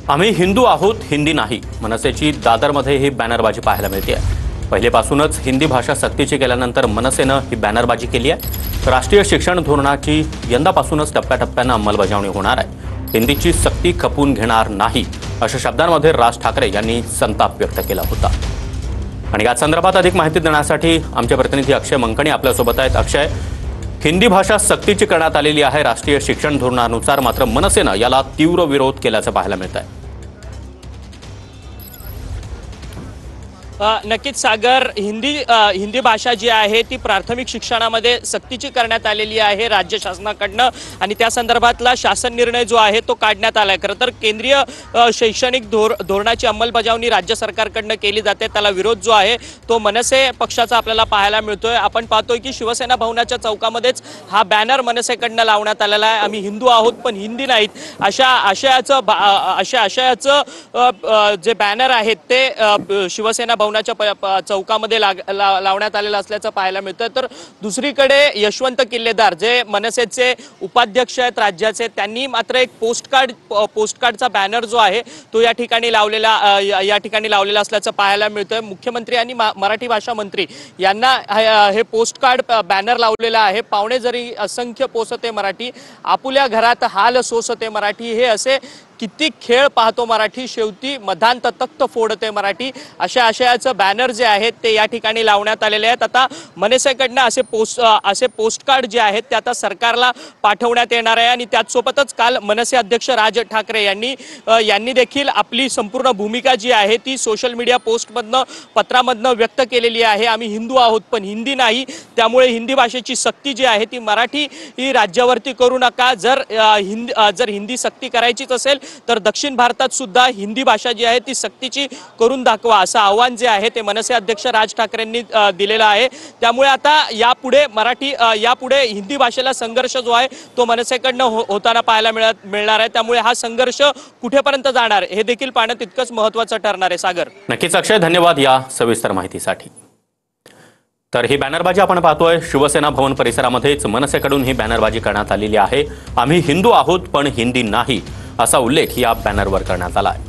आम्ही हिंदू आहोत, हिंदी नाही, मनसेची दादरमध्ये ही बॅनरबाजी पाहायला मिळते आहे। पहिलेपासूनच हिंदी भाषा सक्तीची केल्यानंतर मनसेनं ही बॅनरबाजी केली आहे। राष्ट्रीय शिक्षण धोरणाची यंदापासूनच टप्प्याटप्प्यानं अंमलबजावणी होणार आहे। हिंदीची सक्ती खपून घेणार नाही अशा शब्दांमध्ये राज ठाकरे यांनी संताप व्यक्त केला होता। आणि या संदर्भात अधिक माहिती देण्यासाठी आमचे प्रतिनिधी अक्षय मंकणी आपल्यासोबत आहेत। अक्षय, हिंदी भाषा सक्तीची करण्यात आलेली आहे राष्ट्रीय शिक्षण धोरणानुसार, मात्र मनसेनं याला तीव्र विरोध केल्याचं पाहायला मिळत आहे। नक्कीच सागर, हिंदी भाषा जी आहे ती प्राथमिक शिक्षणामध्ये सक्तीची करण्यात आलेली आहे राज्य शासनाकडनं, आणि त्या संदर्भातला शासन निर्णय जो आहे तो काढण्यात आलाय। खरं तर केंद्रीय शैक्षणिक धोरणाची अंमलबजावणी राज्य सरकारकडनं केली जाते, त्याला विरोध जो आहे तो मनसे पक्षाचा आपल्याला पाहायला मिळतोय। आपण पाहतोय की शिवसेना भवनाच्या चौकामध्येच हा बॅनर मनसेकडनं लावण्यात आलेला आहे। आम्ही हिंदू आहोत पण हिंदी नाहीत अशा आशयाचं जे बॅनर आहेत ते शिवसेना भवनाच्या चौकामध्ये लावण्यात आलेलं असल्याचं पाहायला मिळतं। तर दुसरीकडे यशवंत किल्लेदार जे मनसेचे उपाध्यक्ष आहेत राज्याचे, त्यांनी मात्र एक पोस्टकार्डचा बॅनर जो आहे तो या ठिकाणी लावलेला असल्याचं पाहायला मिळतंय। मुख्यमंत्री आणि मराठी भाषा मंत्री यांना हे पोस्टकार्ड बॅनर लावलेला आहे। पावणे जरी असंख्य पोसते मराठी, आपुल्या घरात हाल सोसते मराठी, हे असे किती खेळ पाहतो मराठी, शेवटी मधांत तख्त फोडते मराठी, अशा आशयाचं बॅनर जे आहेत ते या ठिकाणी लावण्यात आलेले आहेत। आता मनसेकडनं असे पोस्टकार्ड जे आहेत ते आता सरकारला पाठवण्यात येणार आहे। आणि त्याचसोबतच काल मनसे अध्यक्ष राज ठाकरे यांनी देखील आपली संपूर्ण भूमिका जी आहे ती सोशल मीडिया पोस्टमधनं, पत्रामधनं व्यक्त केलेली आहे। आम्ही हिंदू आहोत पण हिंदी नाही, त्यामुळे हिंदी भाषेची सक्ती जी आहे ती मराठी ही राज्यावरती करू नका। जर हिंदी सक्ती करायचीच असेल तर दक्षिण भारतात सुद्धा हिंदी भाषा जी आहे ती सक्तीची करून दाखवा, असं आव्हान जे आहे ते मनसे अध्यक्ष राज ठाकरेंनी दिलेलं आहे। त्यामुळे आता यापुढे हिंदी भाषेला संघर्ष जो आहे तो मनसेकडनं होताना पाहायला मिळणार आहे। त्यामुळे हा संघर्ष कुठेपर्यंत जाणार हे देखील पाहणं तितकंच महत्त्वाचं ठरणार आहे। सागर, नक्कीच अक्षय, धन्यवाद या सविस्तर माहितीसाठी। तर ही बॅनरबाजी आपण पाहतोय शिवसेना भवन परिसरामध्येच मनसेकडून ही बॅनरबाजी करण्यात आलेली आहे। आम्ही हिंदू आहोत पण हिंदी नाही असा उल्लेख या बॅनरवर करण्यात आला आहे।